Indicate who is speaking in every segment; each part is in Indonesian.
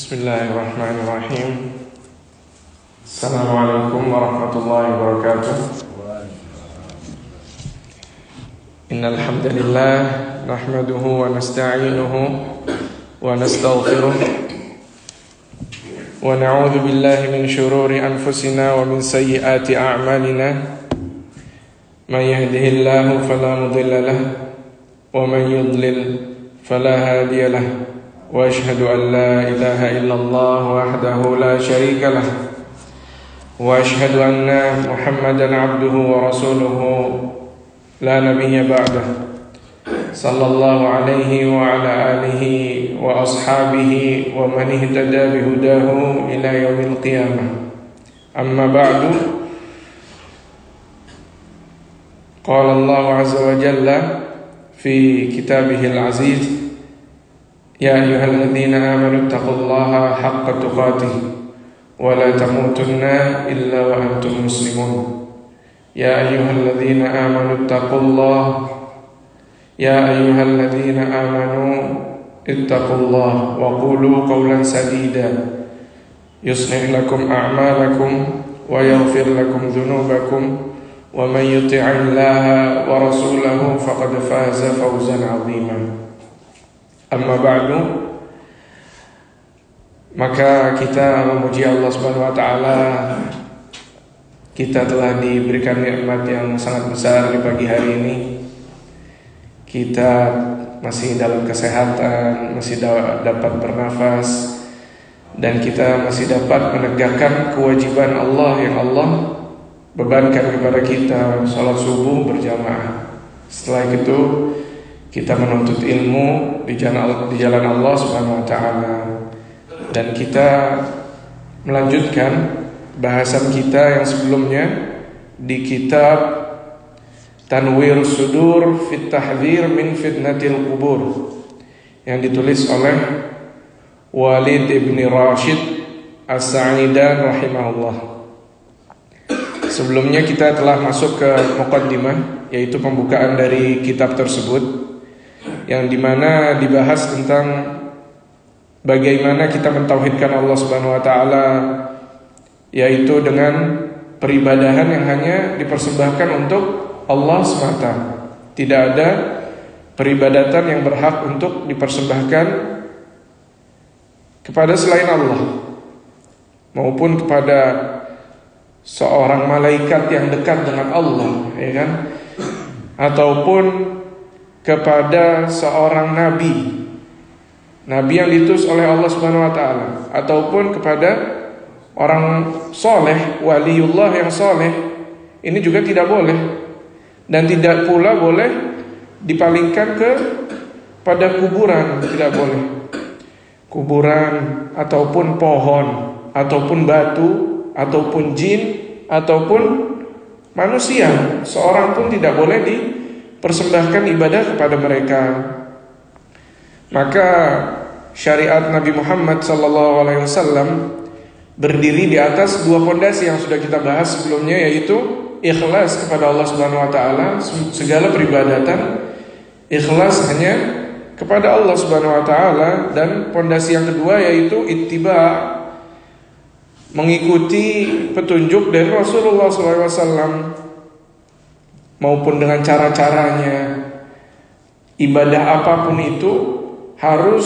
Speaker 1: Bismillahirrahmanirrahim. Assalamualaikum warahmatullahi wabarakatuh. Innal hamdalillah nahmaduhu wa nasta'inuhu wa nastaghfiruh wa na'udzu billahi min shururi anfusina wa min sayyiati a'malina. May yahdihillahu fala mudilla lahu wa man yudlil fala hadiya lahu. وأشهد أن لا إله إلا الله وحده لا شريك له وأشهد أن محمدا عبده ورسوله لا نبي بعده صلى الله عليه وعلى آله وأصحابه ومن اهتدى بهداه إلى يوم القيامة. أما بعد، قال الله عز وجل في كتابه العزيز: يا أيها الذين آمنوا اتقوا الله حق تقاته ولا تموتن إلا وأنتم مسلمون. يا أيها الذين آمنوا اتقوا الله يا أيها الذين آمنوا اتقوا الله وقولوا قولا سديدا يصلح لكم أعمالكم ويغفر لكم ذنوبكم ومن يطع الله ورسوله فقد فاز فوزا عظيما. Amma ba'du, maka kita memuji Allah Subhanahu wa taala. Kita telah diberikan nikmat yang sangat besar di pagi hari ini. Kita masih dalam kesehatan, masih dapat bernafas, dan kita masih dapat menegakkan kewajiban Allah yang Allah bebankan kepada kita, salat subuh berjamaah. Setelah itu kita menuntut ilmu di jalan Allah Subhanahu wa taala, dan kita melanjutkan bahasan kita yang sebelumnya di kitab Tanwir Sudur fit Tahdhir min Fitnatil Qubur yang ditulis oleh Walid ibn Rashid As-Sa'idan rahimahullah. Sebelumnya kita telah masuk ke muqaddimah, yaitu pembukaan dari kitab tersebut, yang dimana dibahas tentang bagaimana kita mentauhidkan Allah Subhanahu wa taala, yaitu dengan peribadahan yang hanya dipersembahkan untuk Allah semata. Tidak ada peribadatan yang berhak untuk dipersembahkan kepada selain Allah, maupun kepada seorang malaikat yang dekat dengan Allah, ya kan? Ataupun kepada seorang nabi yang diutus oleh Allah Subhanahu wa taala, ataupun kepada orang soleh, waliullah yang soleh, ini juga tidak boleh. Dan tidak pula boleh dipalingkan pada kuburan, tidak boleh. Kuburan ataupun pohon ataupun batu ataupun jin ataupun manusia, seorang pun tidak boleh persembahkan ibadah kepada mereka. Maka syariat Nabi Muhammad SAW berdiri di atas dua pondasi yang sudah kita bahas sebelumnya, yaitu ikhlas kepada Allah Subhanahu wa taala, segala peribadatan ikhlas hanya kepada Allah Subhanahu wa taala, dan pondasi yang kedua yaitu ittiba, mengikuti petunjuk dari Rasulullah SAW maupun dengan cara-caranya. Ibadah apapun itu harus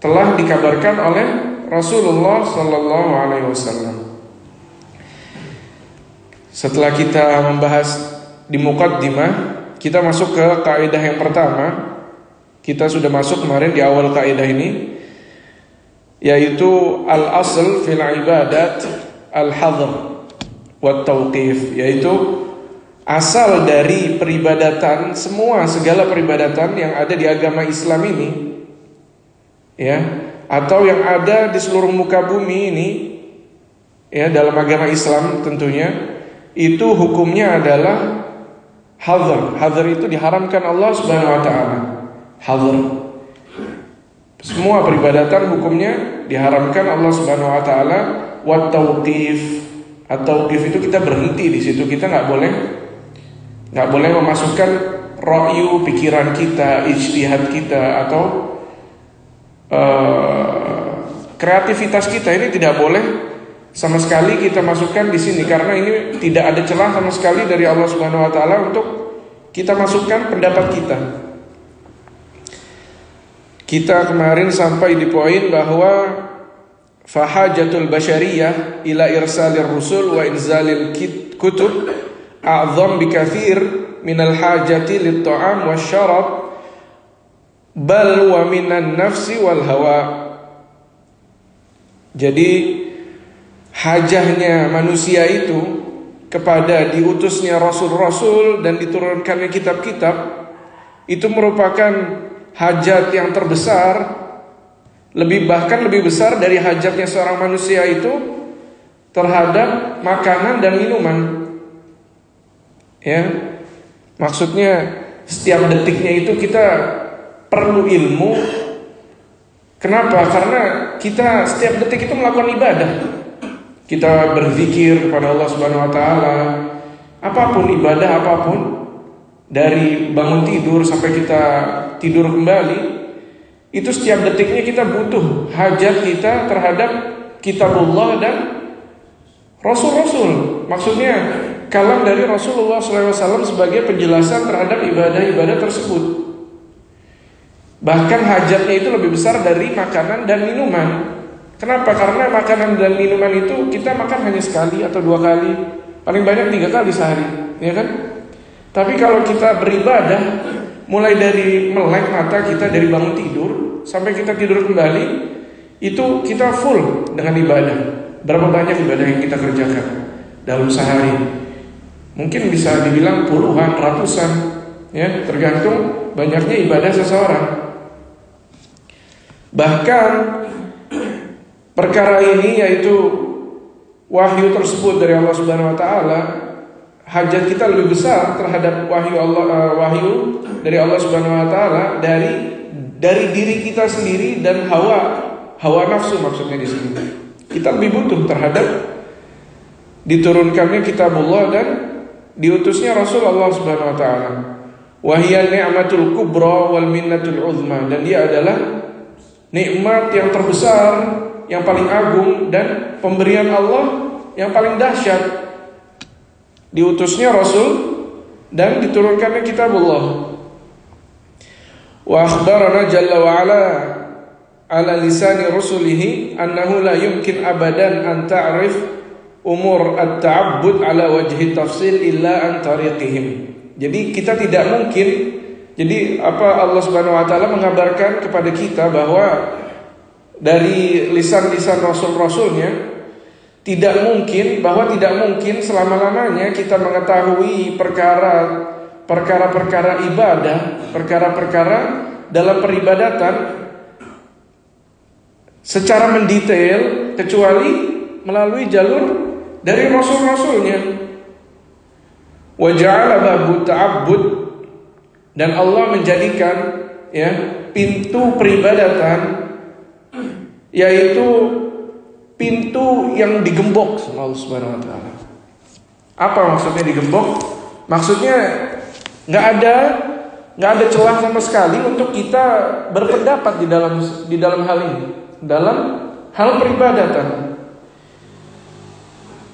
Speaker 1: telah dikabarkan oleh Rasulullah SAW. Setelah kita membahas di muqaddimah, kita masuk ke kaidah yang pertama. Kita sudah masuk kemarin di awal kaidah ini, yaitu al-asl fil ibadat al-hadr wa tauqif, yaitu asal dari peribadatan, segala peribadatan yang ada di agama Islam ini, ya, atau yang ada di seluruh muka bumi ini, ya, dalam agama Islam tentunya, itu hukumnya adalah hadr. Hadr itu diharamkan Allah Subhanahu wa taala. Hadr, semua peribadatan hukumnya diharamkan Allah Subhanahu wa taala. Wa tauqif, at-tauqif itu kita berhenti di situ, kita nggak boleh memasukkan ra'yu, pikiran kita, ijtihad kita, atau Kreativitas kita ini tidak boleh sama sekali kita masukkan di sini, karena ini tidak ada celah sama sekali dari Allah Subhanahu wa taala untuk kita masukkan pendapat kita. Kita kemarin sampai di poin bahwa fahajatul basyariyah ila irsalir rusul wa inzalil kutub a'zam bikathir minal hajati lit ta'am wasyarab bal wa minan nafsi wal hawa. Jadi hajahnya manusia itu kepada diutusnya rasul-rasul dan diturunkannya kitab-kitab itu merupakan hajat yang terbesar, bahkan lebih besar dari hajatnya seorang manusia itu terhadap makanan dan minuman. Ya, maksudnya setiap detiknya itu kita perlu ilmu. Kenapa? Karena kita setiap detik itu melakukan ibadah. Kita berzikir kepada Allah Subhanahu wa taala. Apapun ibadah, apapun, dari bangun tidur sampai kita tidur kembali, itu setiap detiknya kita butuh hajat kita terhadap kitabullah dan rasul-rasul. Maksudnya kalam dari Rasulullah SAW sebagai penjelasan terhadap ibadah-ibadah tersebut. Bahkan hajatnya itu lebih besar dari makanan dan minuman. Kenapa? Karena makanan dan minuman itu kita makan hanya sekali atau 2 kali, paling banyak 3 kali sehari, ya kan? Tapi kalau kita beribadah, mulai dari melek mata kita dari bangun tidur sampai kita tidur kembali, itu kita full dengan ibadah. Berapa banyak ibadah yang kita kerjakan dalam sehari? Mungkin bisa dibilang puluhan, ratusan, ya, tergantung banyaknya ibadah seseorang. Bahkan perkara ini, yaitu wahyu tersebut dari Allah Subhanahu wa taala, hajat kita lebih besar terhadap wahyu dari Allah Subhanahu wa taala dari diri kita sendiri dan hawa nafsu, maksudnya di sini. Kita lebih butuh terhadap diturunkannya kitabullah dan diutusnya Rasulullah Subhanahu wa taala. Wa hiya ni'matul kubra wal minnatul uzma, dan dia adalah nikmat yang terbesar, yang paling agung, dan pemberian Allah yang paling dahsyat. Diutusnya Rasul dan diturunkannya kitabullah. Wa akhbarana jalla wa ala lisani rusulihi annahu la yumkin abadan an ta'rif umur at-ta'abbud ala wajhi tafsil illa an tariqihim. Jadi kita tidak mungkin, jadi Allah Subhanahu wa taala mengabarkan kepada kita bahwa dari lisan-lisan rasul-rasulnya tidak mungkin selama-lamanya kita mengetahui perkara-perkara ibadah, perkara-perkara dalam peribadatan secara mendetail kecuali melalui jalur dari rasul-rasulnya. Wa ja'ala babu ta'abbud, dan Allah menjadikan, ya, pintu peribadatan, yaitu pintu yang digembok sama Allah Subhanahu wa taala. Apa maksudnya digembok? Maksudnya nggak ada celah sama sekali untuk kita berpendapat di dalam hal ini, dalam hal peribadatan.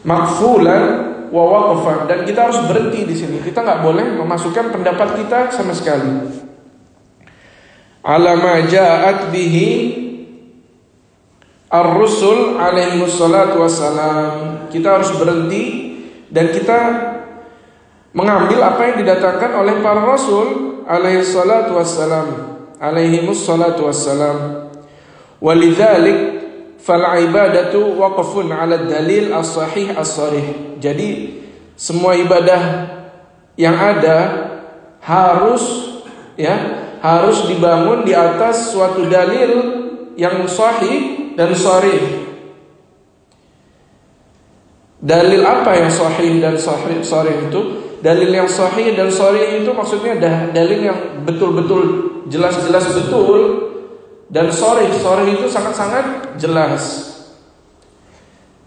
Speaker 1: Maqfulan wa waqfan, dan kita harus berhenti di sini. Kita nggak boleh memasukkan pendapat kita sama sekali. Ala ma ja'at bihi ar-rusul alaihi wassalatu wassalam. Kita harus berhenti dan kita mengambil apa yang didatangkan oleh para rasul alaihi salatu wassalam, alaihi wassalatu wassalam. Walidzalik fal ibadatu waqfun 'ala dalil as-sahih as-sarih. Jadi semua ibadah yang ada harus dibangun di atas suatu dalil yang sahih dan sharih. Dalil apa yang sahih dan sharih itu? Dalil yang sahih dan sharih itu maksudnya dalil yang betul-betul jelas-jelas betul, dan sharih itu sangat-sangat jelas.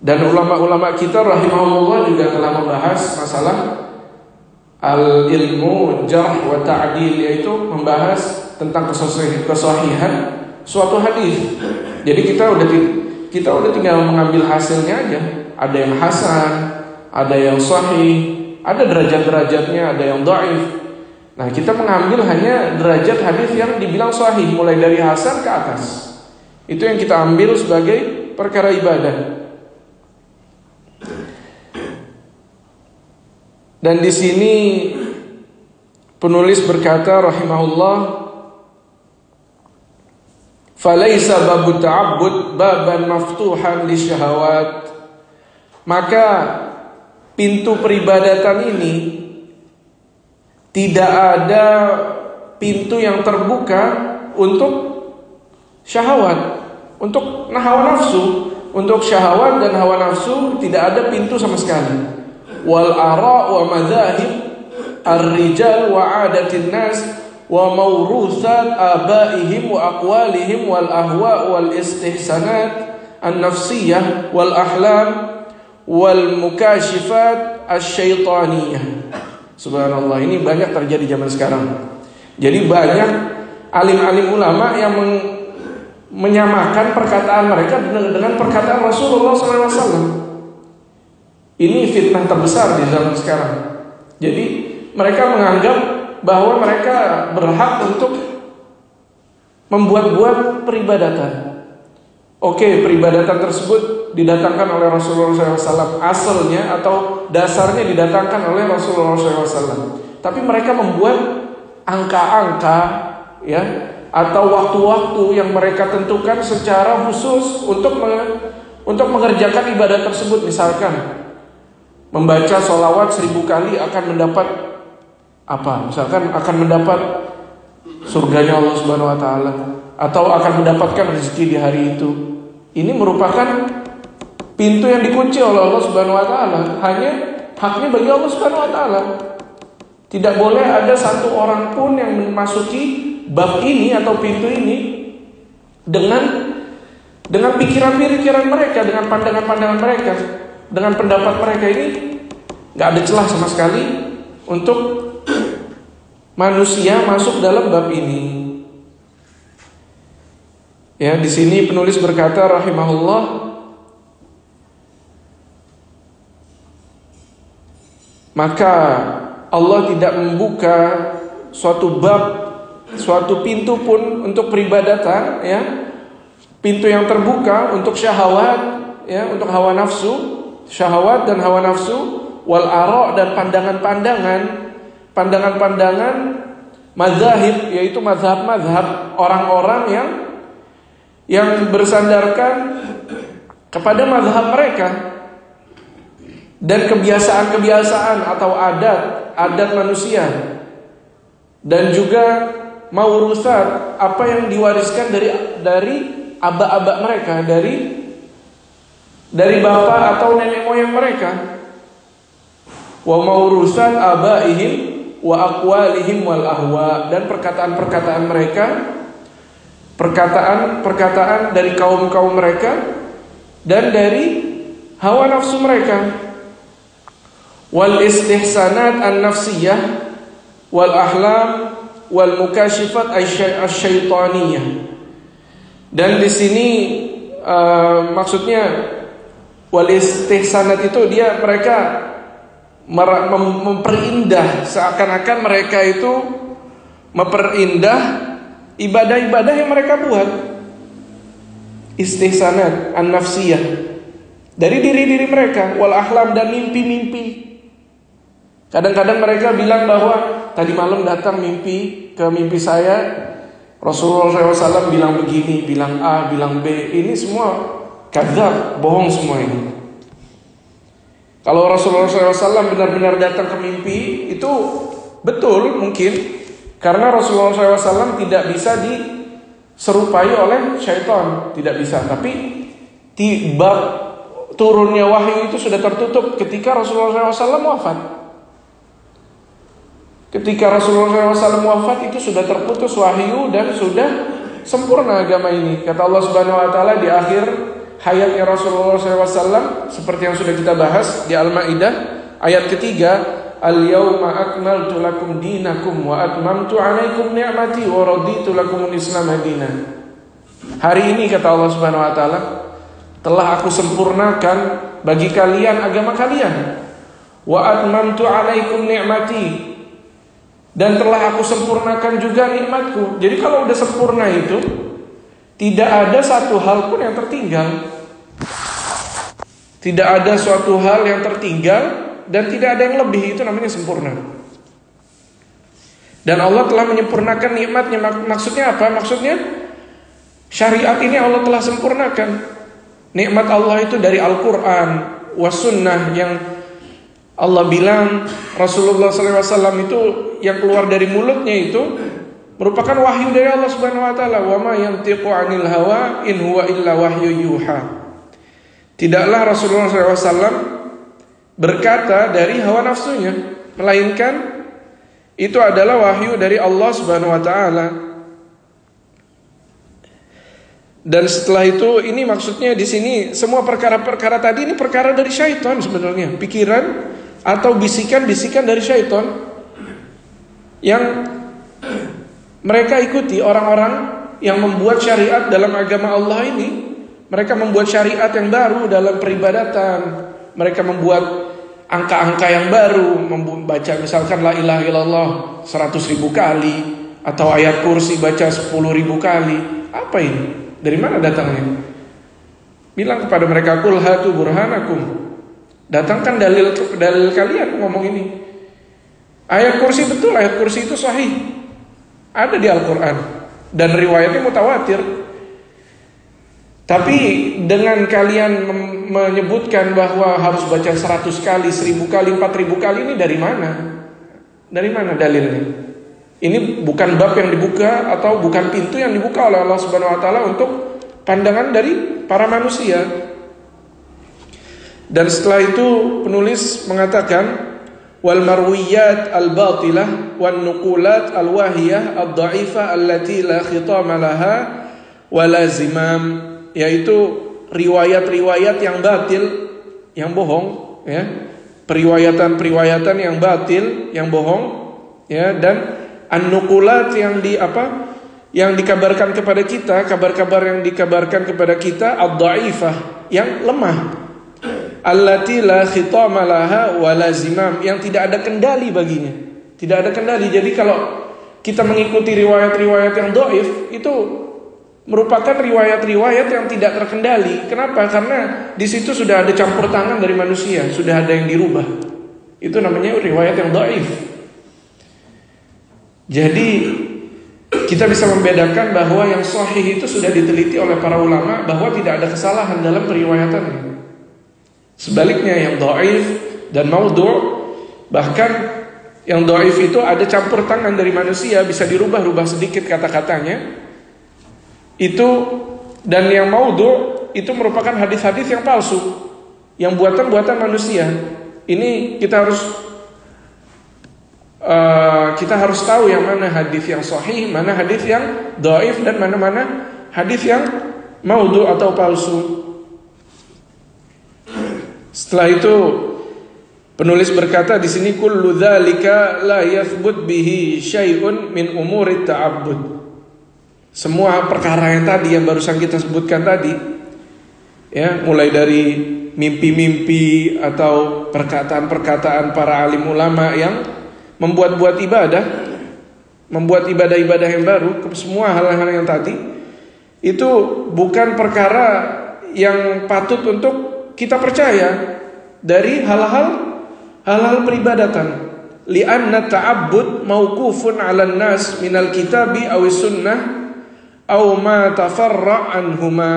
Speaker 1: Dan ulama-ulama kita rahimahullah juga telah membahas masalah al-ilmu jarh wa ta'dil, yaitu membahas tentang kesahihan suatu hadis. Jadi kita Kita udah tinggal mengambil hasilnya aja. Ada yang hasan, ada yang sahih, ada derajat-derajatnya, ada yang dhaif. Nah, kita mengambil hanya derajat hadis yang dibilang sahih, mulai dari hasan ke atas. Itu yang kita ambil sebagai perkara ibadah. Dan di sini penulis berkata rahimahullah, "Falaisa babu ta'abbud baban maftuhan li syahawat." Maka pintu peribadatan ini tidak ada pintu yang terbuka untuk syahwat, untuk hawa nafsu. Untuk syahwat dan hawa nafsu tidak ada pintu sama sekali. Wal ara wa madzahib ar-rijal wa 'adatin nas wa mawruthat abaihim wa aqwalihim wal ahwa wal istihsanat an-nafsiyah wal ahlam wal mukashifat asy-syaitaniyah. Subhanallah, ini banyak terjadi zaman sekarang. Jadi banyak alim-alim ulama yang menyamakan perkataan mereka dengan perkataan Rasulullah SAW. Ini fitnah terbesar di zaman sekarang. Jadi mereka menganggap bahwa mereka berhak untuk membuat-buat peribadatan. Oke, peribadatan tersebut didatangkan oleh Rasulullah SAW, asalnya atau dasarnya didatangkan oleh Rasulullah SAW. Tapi mereka membuat angka-angka, ya, atau waktu-waktu yang mereka tentukan secara khusus untuk mengerjakan ibadah tersebut. Misalkan membaca sholawat 1000 kali akan mendapat apa? Misalkan akan mendapat surganya Allah Subhanahu Wa Taala, atau akan mendapatkan rezeki di hari itu. Ini merupakan pintu yang dikunci oleh Allah Subhanahu Wa Taala. Hanya haknya bagi Allah Subhanahu Wa Taala. Tidak boleh ada satu orang pun yang memasuki bab ini atau pintu ini dengan pikiran-pikiran mereka, dengan pandangan-pandangan mereka, dengan pendapat mereka. Ini nggak ada celah sama sekali untuk manusia masuk dalam bab ini. Ya, di sini penulis berkata rahimahullah, maka Allah tidak membuka suatu bab, suatu pintu pun untuk peribadatan, ya. Pintu yang terbuka untuk syahwat, ya, untuk hawa nafsu, syahwat dan hawa nafsu, wal ara' dan pandangan-pandangan mazahib, yaitu mazhab-mazhab orang-orang yang bersandarkan kepada mazhab mereka, dan kebiasaan-kebiasaan atau adat manusia, dan juga maurusat, apa yang diwariskan dari aba-aba mereka, dari bapak atau nenek moyang mereka. Wa maurusat abaihim wa aqwalihim wal ahwa, dan perkataan-perkataan mereka, perkataan dari kaum-kaum mereka dan dari hawa nafsu mereka. Wal istihsanat an-nafsiyah wal ahlam wal mukashifat asy-syaitaniyah. Dan di sini maksudnya wal istihsanat itu mereka memperindah, seakan-akan mereka itu memperindah ibadah-ibadah yang mereka buat. Istihsanat an-nafsiyah, dari diri-diri mereka, wal ahlam, dan mimpi-mimpi. Kadang-kadang mereka bilang bahwa tadi malam datang mimpi saya, Rasulullah SAW bilang begini, bilang A, bilang B. Ini semua kadzab, bohong semua ini. Kalau Rasulullah SAW benar-benar datang ke mimpi, itu betul mungkin, karena Rasulullah SAW tidak bisa diserupai oleh syaitan, tidak bisa. Tapi bab turunnya wahyu itu sudah tertutup ketika Rasulullah SAW wafat. Ketika Rasulullah SAW wafat, itu sudah terputus wahyu dan sudah sempurna agama ini. Kata Allah Subhanahu Wa Taala di akhir hayatnya Rasulullah SAW, seperti yang sudah kita bahas di Al-Maidah ayat ketiga, Al-yawma akmaltu lakum dinakum wa atmamtu alaikum ni'mati wa raditu lakumul Islam madina. Hari ini, kata Allah Subhanahu Wa Taala, telah aku sempurnakan bagi kalian agama kalian. Wa atmamtu alaikum ni'mati, dan telah aku sempurnakan juga nikmatku. Jadi kalau udah sempurna itu tidak ada satu hal pun yang tertinggal. Tidak ada suatu hal yang tertinggal dan tidak ada yang lebih, itu namanya sempurna. Dan Allah telah menyempurnakan nikmatnya. Maksudnya apa? Maksudnya syariat ini Allah telah sempurnakan. Nikmat Allah itu dari Al-Quran was sunnah, yang Allah bilang Rasulullah SAW itu yang keluar dari mulutnya itu merupakan wahyu dari Allah Subhanahu wa taala. Wa ma yantiqu 'anil hawa in huwa illa wahyu yuha. Tidaklah Rasulullah SAW berkata dari hawa nafsunya, melainkan itu adalah wahyu dari Allah Subhanahu wa taala. Dan setelah itu, ini maksudnya di sini semua perkara-perkara tadi ini perkara dari syaitan sebenarnya, pikiran atau bisikan-bisikan dari syaitan yang mereka ikuti. Orang-orang yang membuat syariat dalam agama Allah ini, mereka membuat syariat yang baru dalam peribadatan. Mereka membuat angka-angka yang baru, membaca misalkan la ilaha illallah 100.000 kali, atau ayat kursi baca 10.000 kali. Apa ini? Dari mana datangnya? Bilang kepada mereka, qul hatu burhanakum, datangkan dalil kalian ngomong ini. Ayat kursi, betul, ayat kursi itu sahih, ada di Al-Quran dan riwayatnya mutawatir. Tapi dengan kalian menyebutkan bahwa harus baca 100 kali, 1000 kali, 4000 kali, ini dari mana? Dari mana dalilnya? Ini bukan bab yang dibuka atau bukan pintu yang dibuka oleh Allah Subhanahu wa taala untuk pandangan dari para manusia. Dan setelah itu penulis mengatakan wal marwiyat al batilah wan nuqulat al wahiyah ad dha'ifah allati la khitama laha wa la zimam, yaitu riwayat-riwayat yang batil, yang bohong, ya. Periwayatan-periwayatan yang batil, yang bohong, ya, dan an-nuqulat yang dikabarkan kepada kita, kabar-kabar yang dikabarkan kepada kita ad-dha'ifah, yang lemah. Allati la khitama laha wa la zimam, yang tidak ada kendali baginya. Tidak ada kendali. Jadi kalau kita mengikuti riwayat-riwayat yang dhaif, itu merupakan riwayat-riwayat yang tidak terkendali. Kenapa? Karena di situ sudah ada campur tangan dari manusia, sudah ada yang dirubah. Itu namanya riwayat yang dhaif. Jadi kita bisa membedakan bahwa yang sahih itu sudah diteliti oleh para ulama bahwa tidak ada kesalahan dalam periwayatannya. Sebaliknya yang dhaif dan maudhu', bahkan yang dhaif itu ada campur tangan dari manusia, bisa dirubah-rubah sedikit kata-katanya. Itu, dan yang maudhu' itu merupakan hadis-hadis yang palsu, yang buatan-buatan manusia. Ini kita harus tahu yang mana hadis yang sahih, mana hadis yang dhaif, dan mana hadis yang maudhu' atau palsu. Setelah itu penulis berkata di sini kullu dzalika la yathbut bihi syai'un min umuri ta'abbud. Semua perkara yang tadi yang barusan kita sebutkan tadi, ya, mulai dari mimpi-mimpi atau perkataan-perkataan para alim ulama yang membuat-buat ibadah, membuat ibadah-ibadah yang baru, semua hal-hal yang tadi itu bukan perkara yang patut untuk kita percaya dari hal-hal peribadatan. Li'anna ta'abbud mauqufun 'alan nas minal kitabi awis sunnah aw ma tafarra' anhuma.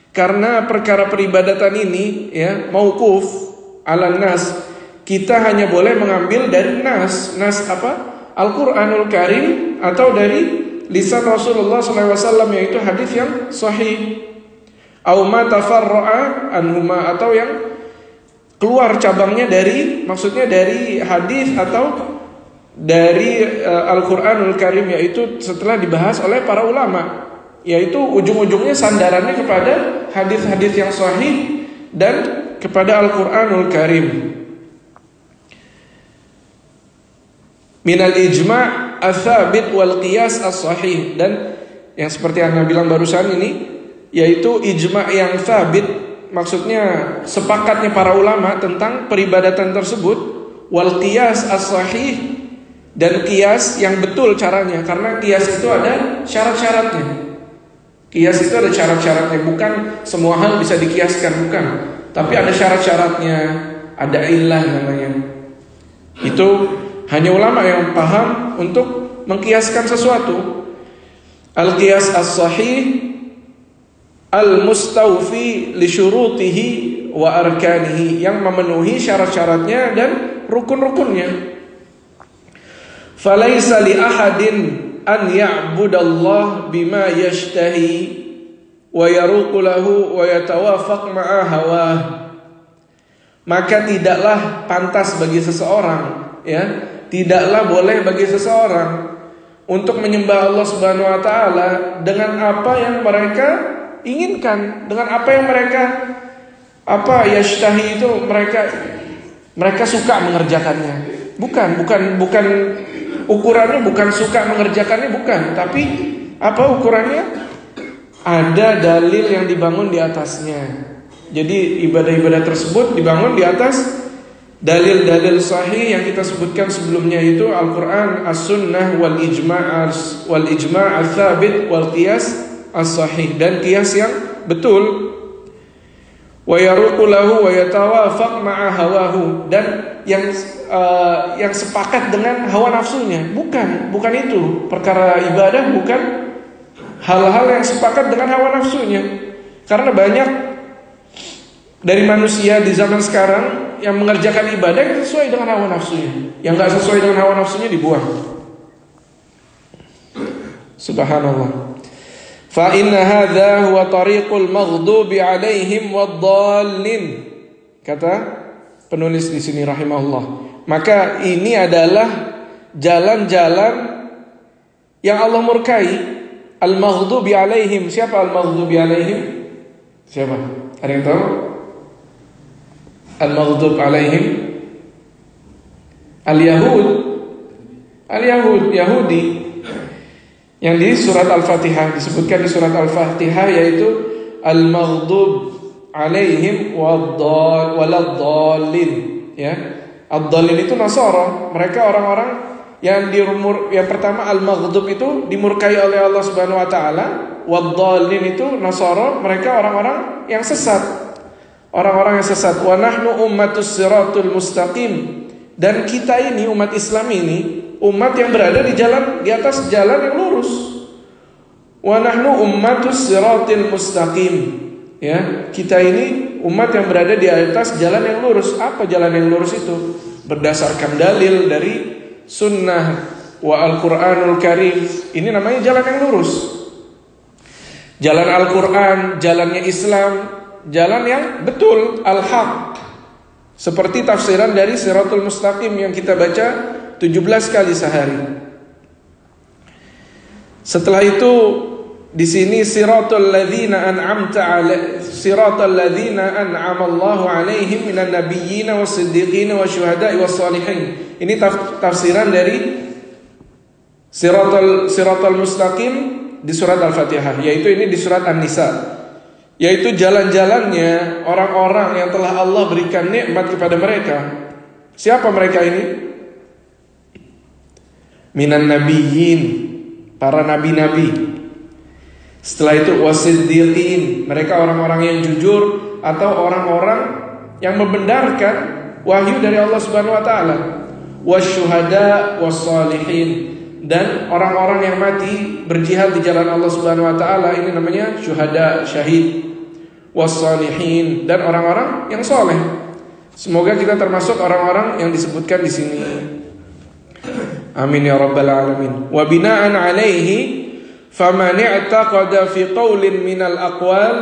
Speaker 1: Karena perkara peribadatan ini, ya, mauquf 'alan nas, kita hanya boleh mengambil dari nas apa? Al-Qur'anul Karim, atau dari lisan Rasulullah SAW, yaitu hadis yang sahih. Au ma tafarra'a anhuma, atau yang keluar cabangnya dari, maksudnya dari hadis atau dari Al-Qur'anul Karim, yaitu setelah dibahas oleh para ulama, yaitu ujung-ujungnya sandarannya kepada hadis-hadis yang sahih dan kepada Al-Qur'anul Karim. Minal ijma' ats-tsabit wal qiyas as-sahih, dan yang seperti yang Anda bilang barusan ini, yaitu ijma' yang sabit, maksudnya sepakatnya para ulama tentang peribadatan tersebut, wal qiyas as-sahih, dan qiyas yang betul caranya, karena qiyas itu ada syarat-syaratnya. Qiyas itu ada syarat-syaratnya, bukan semua hal bisa dikiaskan, bukan. Tapi ada syarat-syaratnya, ada illah namanya. Itu hanya ulama yang paham untuk mengkiaskan sesuatu. Al-qiyas as-sahih al-mustawfi li syurutihi wa arkanihi, yang memenuhi syarat-syaratnya dan rukun-rukunnya. Falaisa li ahadin an ya'budallah bima yashtahi wa yaruqu lahu wa yatawafaq ma'a hawah. Maka tidaklah pantas bagi seseorang, ya, tidaklah boleh bagi seseorang untuk menyembah Allah Subhanahu wa taala dengan apa yang mereka inginkan, dengan apa yang mereka yashtahi itu mereka suka mengerjakannya. Bukan ukurannya bukan suka mengerjakannya, bukan, tapi apa ukurannya? Ada dalil yang dibangun di atasnya. Jadi ibadah-ibadah tersebut dibangun di atas dalil-dalil sahih yang kita sebutkan sebelumnya, itu Al-Quran, As-Sunnah, wal ijma' al-thabit, wal qiyas as-sahih, dan qiyas yang betul. Wa yaruqu lahu wa yatawafaq ma'a hawahu, dan yang sepakat dengan hawa nafsunya. Bukan itu perkara ibadah, bukan hal-hal yang sepakat dengan hawa nafsunya. Karena banyak dari manusia di zaman sekarang yang mengerjakan ibadah yang sesuai dengan hawa nafsunya, yang gak sesuai dengan hawa nafsunya dibuang. Subhanallah. Fa inna hadza huwa tariqul maghdubi 'alaihim wad-dhallin. Kata penulis di sini rahimahullah, maka ini adalah jalan-jalan yang Allah murkai. Al-maghdubi 'alaihim, siapa al-maghdubi 'alaihim? Siapa? Ada yang tahu? Al-maghdub 'alaihim Al-Yahud, Yahudi. Yang di surat Al-Fatihah disebutkan, di surat Al-Fatihah, yaitu al-maghdub 'alaihim waladdallin, ya. Ad-dallin itu Nasara, mereka orang-orang yang yang pertama al-maghdub itu dimurkai oleh Allah Subhanahu wa taala, wad-dallin itu Nasara, mereka orang-orang yang sesat. Orang-orang yang sesat. Wa nahnu ummatus siratul mustaqim, dan kita ini umat Islam ini umat yang berada di atas jalan yang lurus. Wa nahnu ummatus siratil mustaqim, ya, kita ini umat yang berada di atas jalan yang lurus. Apa jalan yang lurus itu? Berdasarkan dalil dari sunnah wa Al-Quranul Karim. Ini namanya jalan yang lurus. Jalan Al-Quran, jalannya Islam, jalan yang betul, al-haq. Seperti tafsiran dari Siratul Mustaqim yang kita baca 17 kali sehari. Setelah itu di sini siratal ladzina an'amta 'an'ama Allahu 'alaihim minan nabiyyin was-siddiqin wasyuhada'i was-shalihin. Ini tafsiran dari siratal mustaqim di surat Al-Fatihah, yaitu ini di surat An-Nisa, yaitu jalan-jalannya orang-orang yang telah Allah berikan nikmat kepada mereka. Siapa mereka ini? Minan nabiyyin, para nabi-nabi. Setelah itu wasiddiqin, mereka orang-orang yang jujur atau orang-orang yang membenarkan wahyu dari Allah Subhanahu wa taala. Wasyuhada wassalihin, dan orang-orang yang mati berjihad di jalan Allah Subhanahu wa taala, ini namanya syuhada, syahid. Wassalihin, dan orang-orang yang soleh. Semoga kita termasuk orang-orang yang disebutkan di sini. Amin ya rabbal alamin. Wa bina'an 'alaihi faman i'taqada fi qawlin minal aqwal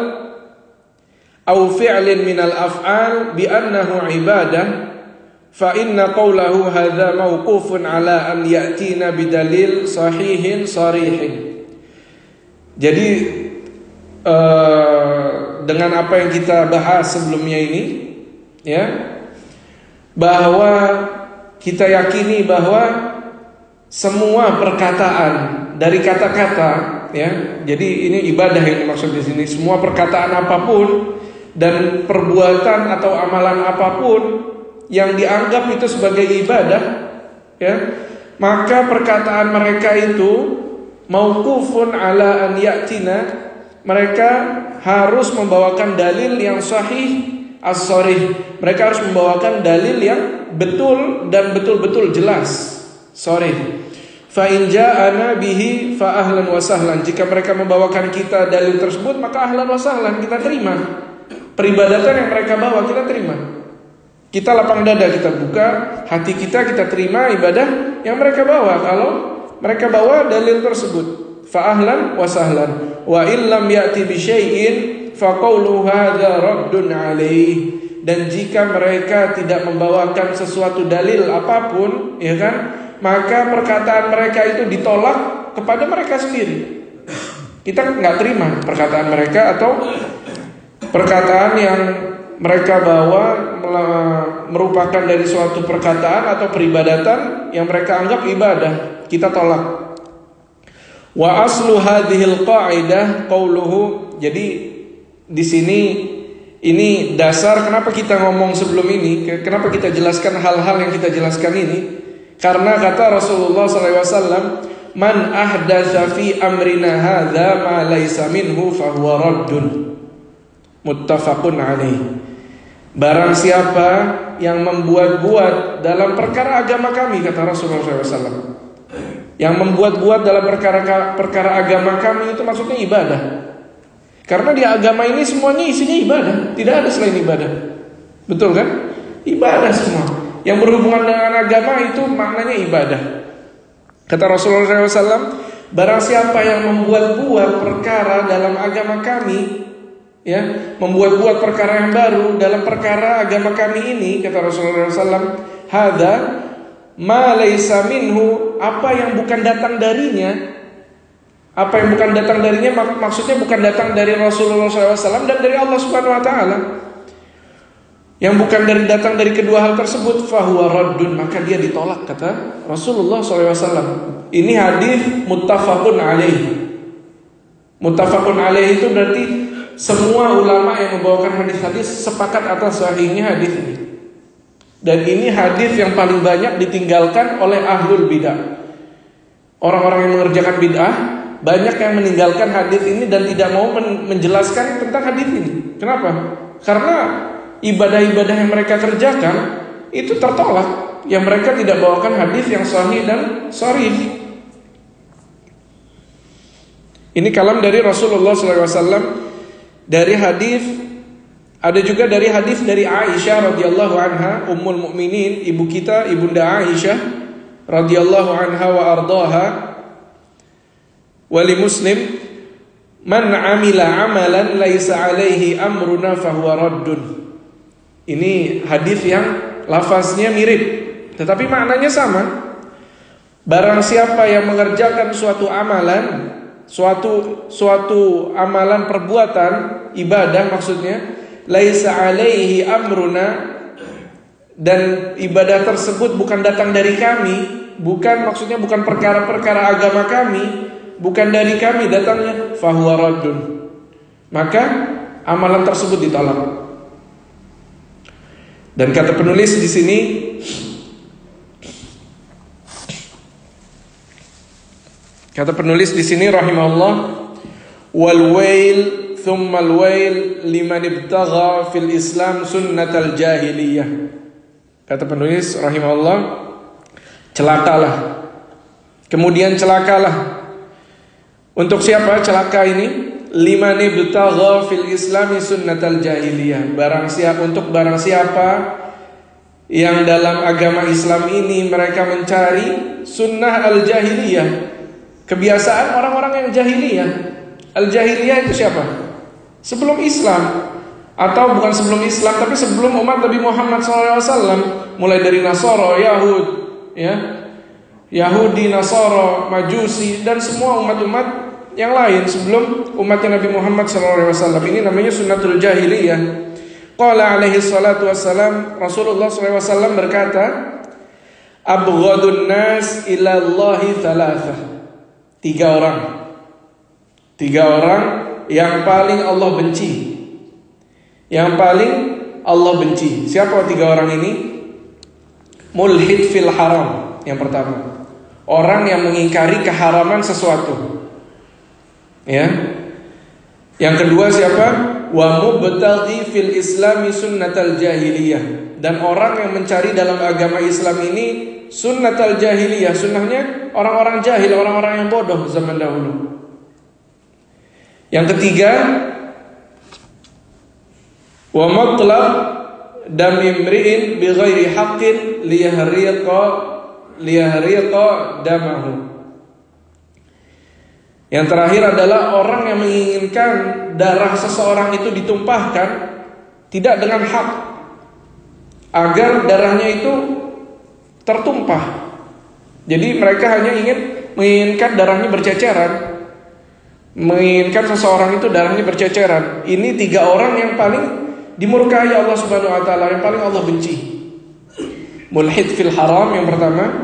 Speaker 1: aw fi'lin minal af'al bi annahu ibadah fa inna qawlahu hadza mawqufun 'ala an ya'tina bidalil sahihin sarihin. Jadi dengan apa yang kita bahas sebelumnya ini, ya, bahwa kita yakini bahwa semua perkataan dari kata-kata ya. Jadi ini ibadah yang dimaksud di sini. Semua perkataan apapun dan perbuatan atau amalan apapun yang dianggap itu sebagai ibadah, ya, maka perkataan mereka itu mauqufun ala an ya'tina, mereka harus membawakan dalil yang sahih as-sharih. Mereka harus membawakan dalil yang betul dan betul-betul jelas, sharih. Fa in ja'ana bihi fa ahlan wa sahlan. Jika mereka membawakan kita dalil tersebut, maka ahlan wa sahlan, kita terima. Peribadatan yang mereka bawa kita terima. Kita lapang dada, kita buka hati kita terima ibadah yang mereka bawa. Kalau mereka bawa dalil tersebut, fa ahlan wa sahlan. Wa illam ya'ti bi syai'in fa qawlu hadza raddun alaih. Dan jika mereka tidak membawakan sesuatu dalil apapun, ya kan, maka perkataan mereka itu ditolak kepada mereka sendiri. Kita nggak terima perkataan mereka atau perkataan yang mereka bawa merupakan dari suatu perkataan atau peribadatan yang mereka anggap ibadah. Kita tolak. Wa aslu hadhil qa'idah qauluhu. Jadi di sini ini dasar kenapa kita ngomong sebelum ini, kenapa kita jelaskan hal-hal yang kita jelaskan ini. Karena kata Rasulullah SAW, man ahdatsa fi amrina hadza ma laysa minhu fa huwa raddun. Muttafaqun alaih. Barang siapa yang membuat-buat dalam perkara agama kami, kata Rasulullah SAW, yang membuat-buat dalam perkara agama kami, itu maksudnya ibadah. Karena di agama ini semuanya isinya ibadah, tidak ada selain ibadah. Betul kan? Ibadah semua. Yang berhubungan dengan agama itu maknanya ibadah. Kata Rasulullah SAW, barang siapa yang membuat-buat perkara dalam agama kami, ya, membuat-buat perkara yang baru dalam perkara agama kami ini, kata Rasulullah SAW, hadza ma laysa minhu, apa yang bukan datang darinya. Apa yang bukan datang darinya maksudnya bukan datang dari Rasulullah SAW dan dari Allah Subhanahu Wa Taala. Yang bukan datang dari kedua hal tersebut, fahuwa raddun, maka dia ditolak, kata Rasulullah SAW. Ini hadis muttafaqun alaih. Muttafaqun alaih itu berarti semua ulama yang membawakan hadis-hadis sepakat atas sahihnya hadis ini. Dan ini hadis yang paling banyak ditinggalkan oleh ahlul bidah. Orang-orang yang mengerjakan bid'ah banyak yang meninggalkan hadis ini dan tidak mau menjelaskan tentang hadis ini. Kenapa? Karena ibadah-ibadah yang mereka kerjakan itu tertolak, yang mereka tidak bawakan hadis yang sahih dan sharih. Ini kalam dari Rasulullah SAW. Dari hadis, ada juga dari hadis dari Aisyah radhiyallahu anha, ummul mukminin, ibu kita, ibunda Aisyah radhiyallahu anha wa ardhaha. Wali Muslim, man amila amalan laisa alaihi amruna fahuwa raddun. Ini hadis yang lafaznya mirip, tetapi maknanya sama. Barang siapa yang mengerjakan suatu amalan, suatu amalan perbuatan ibadah maksudnya, laisa alaihi amruna, dan ibadah tersebut bukan datang dari kami, maksudnya bukan perkara-perkara agama kami, bukan dari kami datangnya, fahuwa raddun, maka amalan tersebut ditolak. Dan kata penulis di sini, rahimahullah, wal wail thumma al wail liman ibtagha fil Islam sunnatal jahiliyah. Kata penulis rahimahullah, celakalah, kemudian celakalah. Untuk siapa celaka ini? Liman ibtagha fil Islami sunnatal jahiliyah. Barang siapa yang dalam agama Islam ini mereka mencari sunnah al-jahiliyah, kebiasaan orang-orang yang jahiliyah. Al-jahiliyah itu siapa? Sebelum Islam, atau bukan sebelum Islam, tapi sebelum umat Nabi Muhammad SAW. Mulai dari Nasara, Yahud, ya, Yahudi, Nasara, Majusi, dan semua umat-umat yang lain sebelum umatnya Nabi Muhammad SAW. Ini namanya sunnatul jahiliyah. Qala alaihi salatu wassalam, Rasulullah SAW berkata, abghadun nas ila Allahi thalathah. 3 orang 3 orang yang paling Allah benci. Yang paling Allah benci. Siapa 3 orang ini? Mulhid fil haram, yang pertama. Orang yang mengingkari keharaman sesuatu. Ya. Yang kedua siapa? Wa mubtaghi fil islami sunnatal jahiliyah. Dan orang yang mencari dalam agama Islam ini sunnatal jahiliyah, sunnahnya orang-orang jahil, orang-orang yang bodoh zaman dahulu. Yang ketiga, wa matlab dam imri'in bi ghairi haqqin liyahriqa damahu. Yang terakhir adalah orang yang menginginkan darah seseorang itu ditumpahkan tidak dengan hak, agar darahnya itu tertumpah. Jadi mereka hanya menginginkan darahnya berceceran, menginginkan seseorang itu darahnya berceceran. Ini 3 orang yang paling dimurkai Allah Subhanahu wa taala, yang paling Allah benci. Mulhid fil haram yang pertama.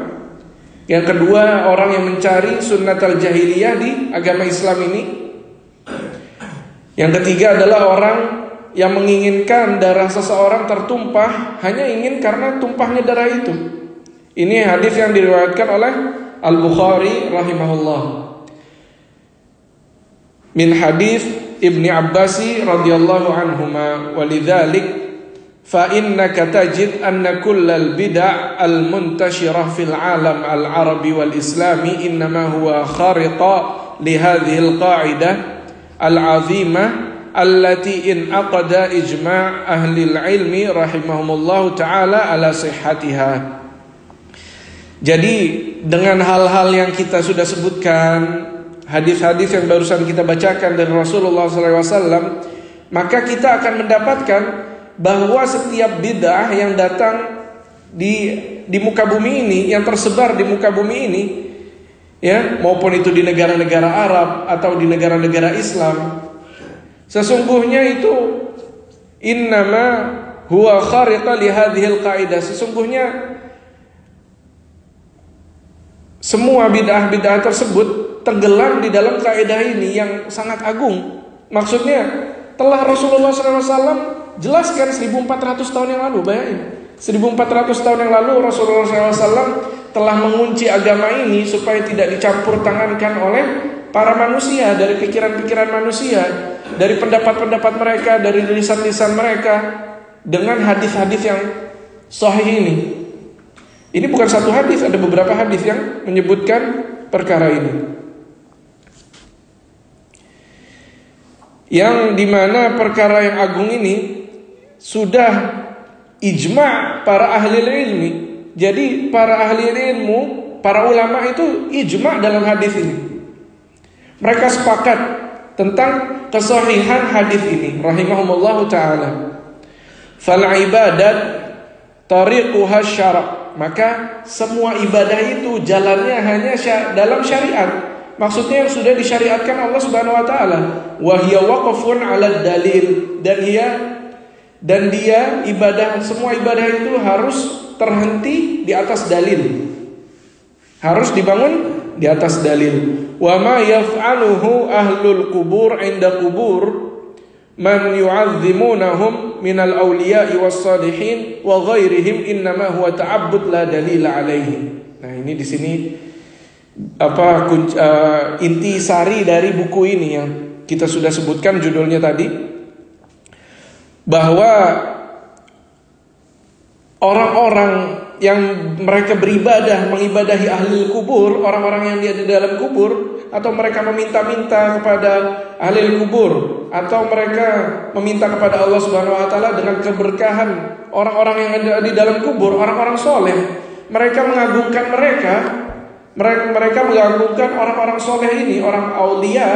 Speaker 1: Yang kedua, orang yang mencari sunnatal jahiliyah di agama Islam ini. Yang ketiga adalah orang yang menginginkan darah seseorang tertumpah hanya ingin karena tumpahnya darah itu. Ini hadis yang diriwayatkan oleh Al-Bukhari rahimahullah. Min hadis Ibni Abbas radhiyallahu anhuma, walidzalik fa innaka tajid anna kullal bid'ah al-muntashirah fil alam al-arabi wal islami innama huwa kharita li hadhihi al-qa'idah al-'azimah allati in aqada ijma' ahli al-ilmi rahimahumullah ta'ala ala sihhatiha. Jadi dengan hal-hal yang kita sudah sebutkan, hadis-hadis yang barusan kita bacakan dari Rasulullah SAW, maka kita akan mendapatkan bahwa setiap bid'ah yang datang di muka bumi ini, yang tersebar di muka bumi ini, ya, maupun itu di negara-negara Arab atau di negara-negara Islam, sesungguhnya itu innama huwa kharita li hadhil qaidah. Sesungguhnya semua bid'ah-bid'ah tersebut tenggelam di dalam kaidah ini yang sangat agung. Maksudnya telah Rasulullah SAW jelaskan 1400 tahun yang lalu. Bayangin, 1400 tahun yang lalu Rasulullah SAW telah mengunci agama ini supaya tidak dicampur tangankan oleh para manusia, dari pikiran-pikiran manusia, dari pendapat-pendapat mereka, dari lisan-lisan mereka, dengan hadis-hadis yang sahih ini. Ini bukan satu hadis, ada beberapa hadis yang menyebutkan perkara ini. Yang dimana perkara yang agung ini sudah ijma' para ahli ilmi. Jadi para ahli ilmu, para ulama itu ijma' dalam hadis ini. Mereka sepakat tentang kesahihan hadis ini rahimahumullahu ta'ala. Fal ibadat tariquha syara'. Maka semua ibadah itu jalannya hanya dalam syariat. Maksudnya yang sudah disyariatkan Allah Subhanahu wa taala. Wa hiya waqfun 'ala dalil, dan dia ibadah, semua ibadah itu harus terhenti di atas dalil. Harus dibangun di atas dalil. Wa ma yaf'aluhu ahlul qubur 'inda qubur man yu'azzimunahum minal awliya'i was-salihin wa ghairihim innama huwa ta'abbud la dalila alaihi. Nah, ini di sini inti sari dari buku ini yang kita sudah sebutkan judulnya tadi, bahwa orang-orang yang mereka beribadah, mengibadahi ahli kubur, orang-orang yang dia di dalam kubur, atau mereka meminta-minta kepada ahli kubur, atau mereka meminta kepada Allah Subhanahu wa taala dengan keberkahan orang-orang yang ada di dalam kubur, orang-orang soleh, mereka mengagungkan mereka mengagungkan orang-orang soleh ini, orang aulia,